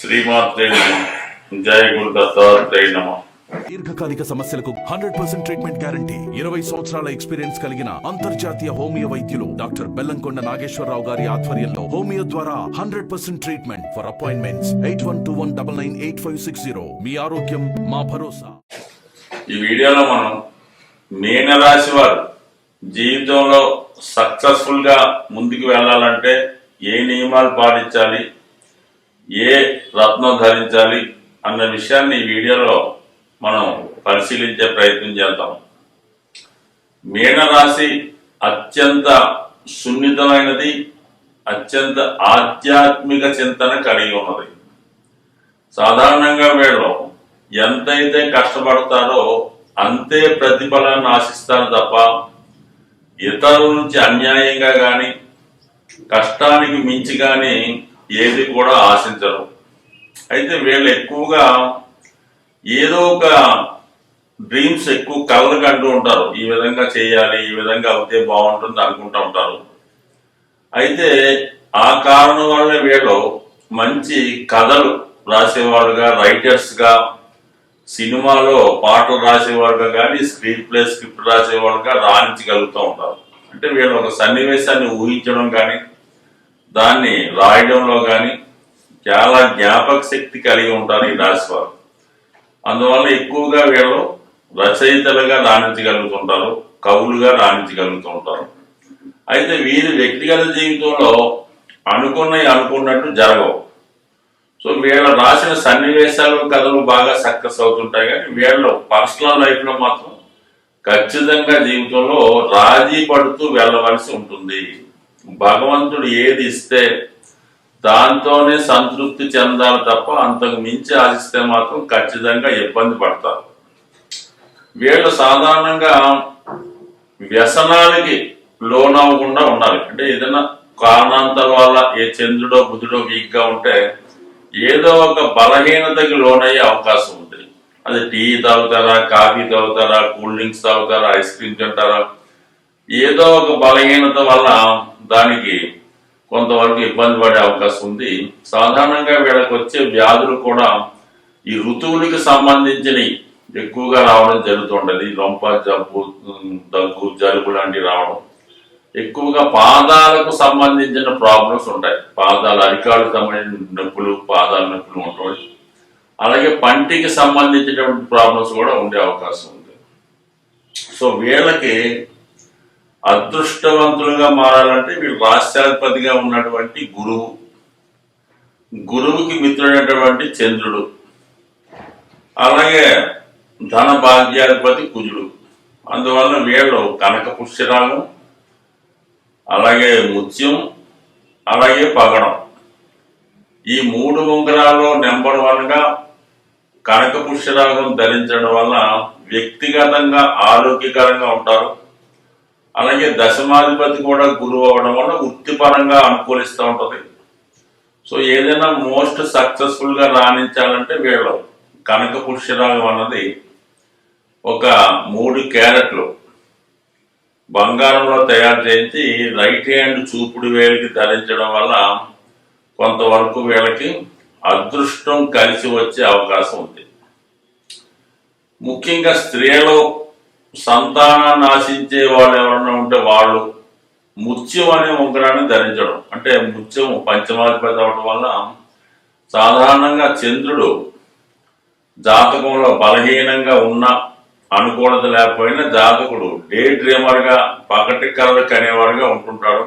శ్రీమాత్రే నమః. జయ గురు దత్తాత్రేయ నమః. దీర్ఘకాలిక సమస్యలకు 100% ట్రీట్మెంట్ గ్యారంటీ. 20 సంవత్సరాల ఎక్స్పీరియన్స్ కలిగిన అంతర్జాతీయ హోమియో వైద్యులు డాక్టర్ బెల్లంకొండ నాగేశ్వరరావు గారి ఆధ్వర్యంలో హోమియో ద్వారా 100% ట్రీట్మెంట్. For appointments 8121998560. మీ ఆరోగ్యం మా భరోసా. ఈ వీడియోలో మనం మీనరాశి వారు జీవితంలో సక్సెస్ఫుల్ గా ముందుకు వెళ్ళాలంటే ఏ నియమాలు పాటించాలి, ఏ రత్నం ధరించాలి అన్న విషయాన్ని ఈ వీడియోలో మనం పరిశీలించే ప్రయత్నం చేద్దాం. మీనరాశి అత్యంత సున్నితమైనది, అత్యంత ఆధ్యాత్మిక చింతన కలిగి ఉన్నది. సాధారణంగా వీళ్ళు ఎంతైతే కష్టపడతారో అంతే ప్రతిఫలాన్ని ఆశిస్తారు తప్ప ఇతరుల నుంచి అన్యాయంగా కానీ కష్టానికి మించి కానీ ఏది కూడా ఆశించరు. అయితే వీళ్ళు ఎక్కువగా ఏదో ఒక డ్రీమ్స్ ఎక్కువ కలలు కంటూ ఉంటారు. ఈ విధంగా చేయాలి, ఈ విధంగా అవుతే బాగుంటుంది అనుకుంటూ ఉంటారు. అయితే ఆ కారణం వల్ల వీళ్ళు మంచి కథలు రాసేవారుగా, రైటర్స్గా, సినిమాలో పాటలు రాసేవారుగా కానీ స్క్రీన్ ప్లే స్క్రిప్ట్ రాసేవారుగా రాణించగలుగుతూ ఉంటారు. అంటే వీళ్ళు ఒక సన్నివేశాన్ని ఊహించడం కానీ దాన్ని రాయడంలో కానీ చాలా జ్ఞాపక శక్తి కలిగి ఉంటారు ఈ రాశి వారు. అందువల్ల ఎక్కువగా వీళ్ళు రచయితలుగా రాణించగలుగుతుంటారు, కవులుగా రాణించగలుగుతూ ఉంటారు. అయితే వీరి వ్యక్తిగత జీవితంలో అనుకున్నట్టు జరగవు. సో వీళ్ళు రాసిన సన్నివేశాలు, కథలు బాగా సక్సెస్ అవుతుంటాయి. కానీ వీళ్ళు పర్సనల్ లైఫ్ లో మాత్రం ఖచ్చితంగా జీవితంలో రాజీ పడుతూ వెళ్ళవలసి ఉంటుంది. భగవంతుడు ఏది ఇస్తే దాంతోనే సంతృప్తి చెందాలి తప్ప అంతకు మించి ఆశిస్తే మాత్రం ఖచ్చితంగా ఇబ్బంది పడతారు. వీళ్ళు సాధారణంగా వ్యసనాలకి లోనవ్వకుండా ఉండాలి. అంటే ఏదైనా కారణాంతరం వల్ల ఏ చంద్రుడో బుధుడో వీక్ గా ఉంటే ఏదో ఒక బలహీనతకి లోనయ్యే అవకాశం ఉంది. అది టీ తాగుతారా, కాఫీ తాగుతారా, కూల్ డ్రింక్స్ తాగుతారా, ఐస్ క్రీమ్ తింటారా, ఏదో ఒక బలహీనత వల్ల దానికి కొంతవరకు ఇబ్బంది పడే అవకాశం ఉంది. సాధారణంగా వీళ్ళకి వచ్చే వ్యాధులు కూడా ఈ ఋతువులకు సంబంధించినవి ఎక్కువగా రావడం జరుగుతుండదు. రొంప జబ్బు, దగ్గు, జలుబు లాంటివి రావడం, ఎక్కువగా పాదాలకు సంబంధించిన ప్రాబ్లమ్స్ ఉంటాయి. పాదాలు, అరికాళ్ళకు సంబంధించిన నొప్పులు, పాదాల నొప్పులు ఉంటాయి. అలాగే పంటికి సంబంధించినటువంటి ప్రాబ్లమ్స్ కూడా ఉండే అవకాశం ఉంది. సో వీళ్ళకి అదృష్టవంతులుగా మారాలంటే వీళ్ళు రాష్ట్రాధిపతిగా ఉన్నటువంటి గురువుకి మిత్రుడైనటువంటి చంద్రుడు, అలాగే ధన భాగ్యాధిపతి కుజుడు. అందువల్ల వీళ్ళు కనక పుష్యరాగం, అలాగే ముత్యం, అలాగే పగడం, ఈ 3 ఉంగరాల్లో నెంబర్ 1గా కనక పుష్యరాగం ధరించడం వల్ల వ్యక్తిగతంగా ఆరోగ్యకరంగా ఉంటారు. అలాగే దశమాధిపతి కూడా గురువు అవడం వల్ల వృత్తిపరంగా అనుకూలిస్తూ ఉంటుంది. సో ఏదైనా మోస్ట్ సక్సెస్ఫుల్ గా రాణించాలంటే వీళ్ళు కనక పుష్యరాగం అన్నది ఒక 3 క్యారెట్లు బంగారంలో తయారు చేయించి రైట్ హ్యాండ్ చూపుడు వేలికి ధరించడం వల్ల కొంతవరకు వీళ్ళకి అదృష్టం కలిసి వచ్చే అవకాశం ఉంది. ముఖ్యంగా స్త్రీలు సంతానాన్ని ఆశించే వాళ్ళు ఎవరైనా ఉంటే వాళ్ళు ముత్యం అనే ఉంగరాన్ని ధరించడం. అంటే ముత్యం పంచమాధిపతి అవడం వల్ల సాధారణంగా చంద్రుడు జాతకంలో బలహీనంగా ఉన్న, అనుకూలత లేకపోయినా జాతకుడు డే డ్రీమర్ గా, పగటి కలలు కనేవాడుగా ఉంటుంటాడు.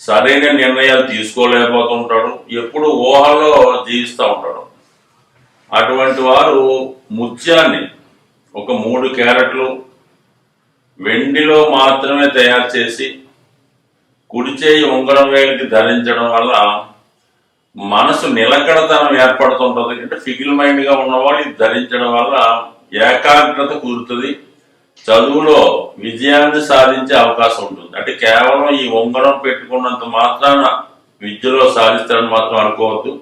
సరైన నిర్ణయాలు తీసుకోలేకపోతుంటాడు, ఎప్పుడు ఊహల్లో జీవిస్తూ ఉంటాడు. అటువంటి వారు ముత్యాన్ని ఒక 3 క్యారెట్లు వెండిలో మాత్రమే తయారు చేసి కుడి చేయి ఉంగరం వేలికి ధరించడం వల్ల మనసు నిలకడతనం ఏర్పడుతుంటుంది. అంటే ఫిగిల్ మైండ్ గా ఉన్నవాళ్ళు ఇది ధరించడం వల్ల ఏకాగ్రత కుదురుతుంది, చదువులో విజయాన్ని సాధించే అవకాశం ఉంటుంది. అంటే కేవలం ఈ ఉంగరం పెట్టుకున్నంత మాత్రాన విద్యలో సాధిస్తారని మాత్రం అనుకోవద్దు.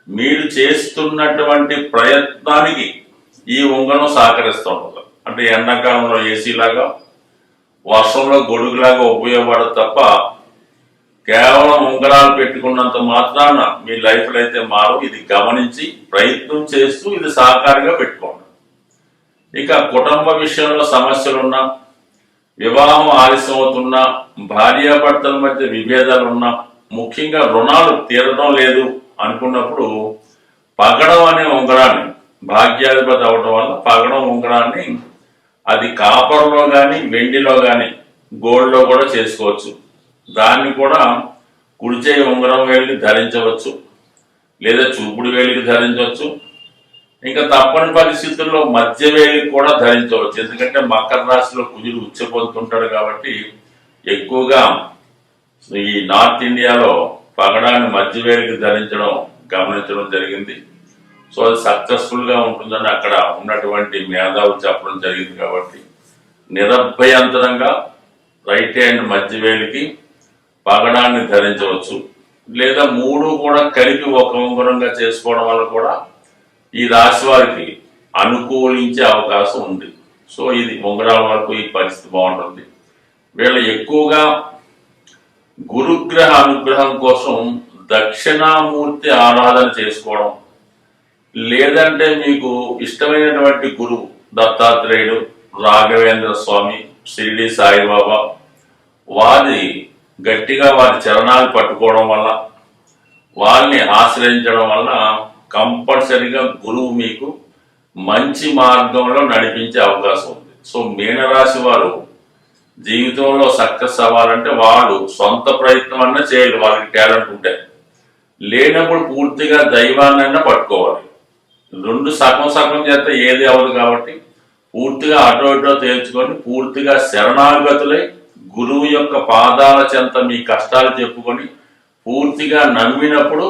మీరు చేస్తున్నటువంటి ప్రయత్నానికి ఈ ఉంగరం సహకరిస్తూ ఉంటుంది. అంటే ఎండాకాలంలో ఏసీ లాగా, వర్షంలో గొడుగులాగా ఉపయోగపడదు తప్ప కేవలం ఉంగరాలు పెట్టుకున్నంత మాత్రాన మీ లైఫ్లో అయితే మారు. ఇది గమనించి ప్రయత్నం చేస్తూ ఇది సహకారంగా పెట్టుకోండి. ఇక కుటుంబ విషయంలో సమస్యలున్నా, వివాహం ఆలస్యం అవుతున్నా, భార్యాభర్తల మధ్య విభేదాలున్నా, ముఖ్యంగా రుణాలు తీరడం లేదు అనుకున్నప్పుడు పగడం అనే ఉంగరాన్ని, భాగ్యాధిపతి అవడం వల్ల పగడం ఉంగరాన్ని అది కాపర్లో కానీ వెండిలో కానీ గోల్డ్లో కూడా చేసుకోవచ్చు. దాన్ని కూడా కుడిచేయి ఉంగరం వేలికి ధరించవచ్చు, లేదా చూపుడు వేలికి ధరించవచ్చు. ఇంకా తప్పని పరిస్థితుల్లో మధ్య వేలికి కూడా ధరించవచ్చు. ఎందుకంటే మకర రాశిలో కుజుడు ఉచ్చ పొందుతుంటాడు కాబట్టి ఎక్కువగా ఈ నార్త్ ఇండియాలో పగడాన్ని మధ్య వేలికి ధరించడం గమనించడం జరిగింది. సో అది సక్సెస్ఫుల్గా ఉంటుందని అక్కడ ఉన్నటువంటి మేధావులు చెప్పడం జరిగింది. కాబట్టి నిరభ్యంతరంగా రైట్ హ్యాండ్ మధ్య వేలికి పగడాన్ని ధరించవచ్చు. లేదా మూడు కూడా కలిపి ఒక ఉంగరంగా చేసుకోవడం వల్ల కూడా ఈ రాశి వారికి అనుకూలించే అవకాశం ఉంది. సో ఇది ఉంగరాల వరకు ఈ పరిస్థితి బాగుంటుంది. వీళ్ళు ఎక్కువగా గురుగ్రహ అనుగ్రహం కోసం దక్షిణామూర్తి ఆరాధన చేసుకోవడం, లేదంటే మీకు ఇష్టమైనటువంటి గురువు దత్తాత్రేయుడు, రాఘవేంద్ర స్వామి, షిరిడి సాయిబాబా వారి గట్టిగా వారి చరణాలు పట్టుకోవడం వల్ల, వాళ్ళని ఆశ్రయించడం వల్ల కంపల్సరిగా గురువు మీకు మంచి మార్గంలో నడిపించే అవకాశం ఉంది. సో మీనరాశి వారు జీవితంలో సక్సెస్ అవ్వాలంటే వాళ్ళు సొంత ప్రయత్నం అన్నా చేయాలి. వాళ్ళకి టాలెంట్ ఉంటే, లేనప్పుడు పూర్తిగా దైవాన్నైనా పట్టుకోవాలి. రెండు సగం సగం చేస్తే ఏది అవ్వదు. కాబట్టి పూర్తిగా అటో ఇటో తేల్చుకొని పూర్తిగా శరణాగతులై గురువు యొక్క పాదాల చెంత మీ కష్టాలు చెప్పుకొని పూర్తిగా నమ్మినప్పుడు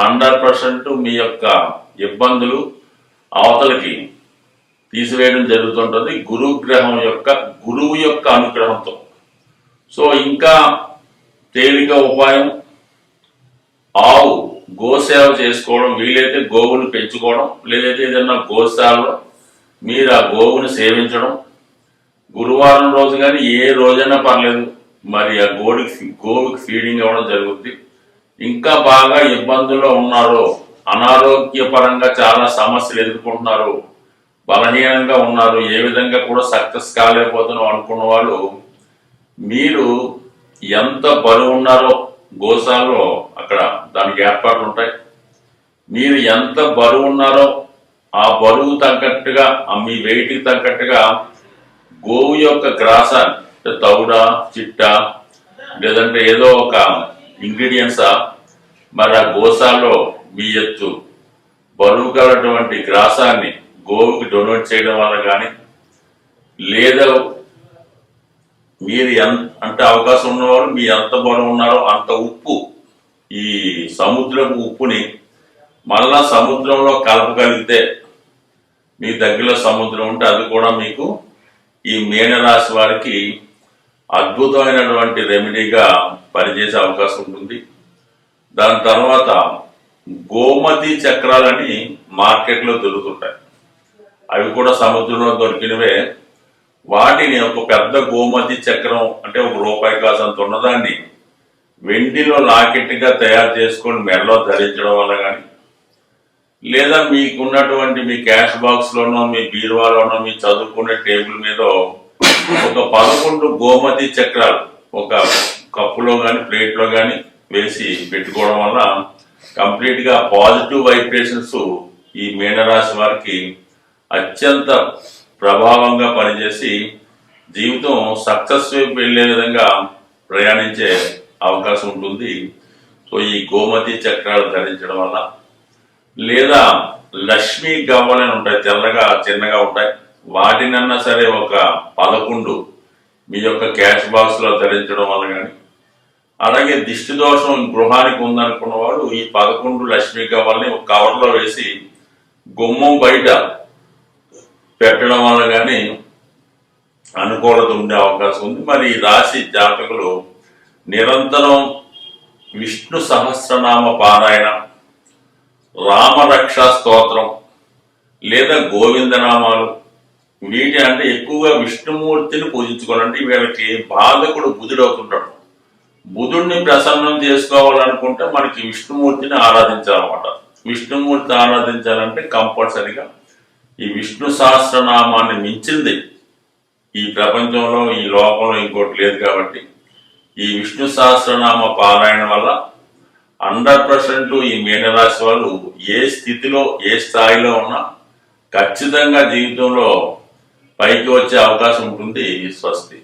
100% మీ యొక్క ఇబ్బందులు అవతలకి తీసివేయడం జరుగుతుంటుంది గురువు యొక్క అనుగ్రహంతో. సో ఇంకా తేలిక ఉపాయం ఆవు గోసేవ చేసుకోవడం, వీలైతే గోవుని పెంచుకోవడం, లేదైతే ఏదైనా గోశాలలో మీరు ఆ గోవుని సేవించడం. గురువారం రోజు కానీ ఏ రోజైనా పర్లేదు, మరి ఆ గోవుకి ఫీడింగ్ అవ్వడం జరుగుతుంది. ఇంకా బాగా ఇబ్బందుల్లో ఉన్నారో, అనారోగ్యపరంగా చాలా సమస్యలు ఎదుర్కొంటున్నారు, బలహీనంగా ఉన్నారు, ఏ విధంగా కూడా సక్సెస్ కాలేకపోతున్నాం అనుకున్న వాళ్ళు, మీరు ఎంత బరువు ఉన్నారో గోశాలలో అక్కడ దానికి ఏర్పాట్లు ఉంటాయి. మీరు ఎంత బరువు ఉన్నారో ఆ బరువు తగ్గట్టుగా, మీ వెయిట్కి తగ్గట్టుగా గోవు యొక్క గ్రాసాన్ని, తౌడ, చిట్ట, లేదంటే ఏదో ఒక ఇంగ్రీడియంట్సా, మరి ఆ గోశాలలో మీ ఎత్తు బరువు గలటువంటి గ్రాసాన్ని గోవుకి డొనేట్ చేయడం వల్ల కానీ, లేదా మీరు అంటే అవకాశం ఉన్నవారు మీ ఎంత బరువు ఉన్నారో అంత ఉప్పు, ఈ సముద్రపు ఉప్పుని మళ్ళా సముద్రంలో కలపగలిగితే, మీ దగ్గరలో సముద్రం ఉంటే అది కూడా మీకు ఈ మీనరాశి వారికి అద్భుతమైనటువంటి రెమెడీగా పనిచేసే అవకాశం ఉంటుంది. దాని తర్వాత గోమతి చక్రాలని మార్కెట్లో దొరుకుతుంటాయి. అవి కూడా సముద్రంలో దొరికినవే. వాటిని ఒక పెద్ద గోమతి చక్రం అంటే ₹1 కాసంత ఉన్నదాన్ని వెండిలో లాకెట్గా తయారు చేసుకొని మెడలో ధరించడం వల్ల కానీ, లేదా మీకున్నటువంటి మీ క్యాష్ బాక్స్లోనో, మీ బీరువాలోనో, మీ చదువుకునే టేబుల్ మీద ఒక 11 గోమతి చక్రాలు ఒక కప్పులో కానీ ప్లేట్లో కానీ వేసి పెట్టుకోవడం వల్ల కంప్లీట్గా పాజిటివ్ వైబ్రేషన్స్ ఈ మీనరాశి వారికి అత్యంత ప్రభావంగా పనిచేసి జీవితం సక్సెస్ వైపు వెళ్ళే విధంగా ప్రయాణించే అవకాశం ఉంటుంది. సో ఈ గోమతి చక్రాలు ధరించడం వల్ల, లేదా లక్ష్మీ గవ్వలని ఉంటాయి, తెల్లగా చిన్నగా ఉంటాయి, వాటినన్నా సరే ఒక 11 మీ యొక్క క్యాష్ బాక్స్ లో ధరించడం వల్ల కానీ, అలాగే దిష్టి దోషం గృహానికి ఉందనుకున్న వాడు ఈ 11 లక్ష్మీ గవ్వల్ని ఒక కవర్లో వేసి గుమ్మం బయట పెట్టడం వల్ల కానీ అనుకూలత ఉండే అవకాశం ఉంది. మరి ఈ రాశి జాతకులు నిరంతరం విష్ణు సహస్రనామ పారాయణ, రామరక్షా స్తోత్రం, లేదా గోవిందనామాలు, వీటి అంటే ఎక్కువగా విష్ణుమూర్తిని పూజించుకోవాలంటే వీళ్ళకి బాధకుడు బుధుడు అవుతుంటాడు. బుధుడిని ప్రసన్నం చేసుకోవాలనుకుంటే మనకి విష్ణుమూర్తిని ఆరాధించాలన్నమాట. విష్ణుమూర్తి ఆరాధించాలంటే కంపల్సరిగా ఈ విష్ణు సహస్రనామాన్ని మించింది ఈ ప్రపంచంలో ఈ లోకంలో ఇంకోటి లేదు. కాబట్టి ఈ విష్ణు సహస్రనామ పారాయణ వల్ల 100% ఈ మీనరాశి వాళ్ళు ఏ స్థితిలో ఏ స్థాయిలో ఉన్నా ఖచ్చితంగా జీవితంలో పైకి వచ్చే అవకాశం ఉంటుంది. స్వస్తి.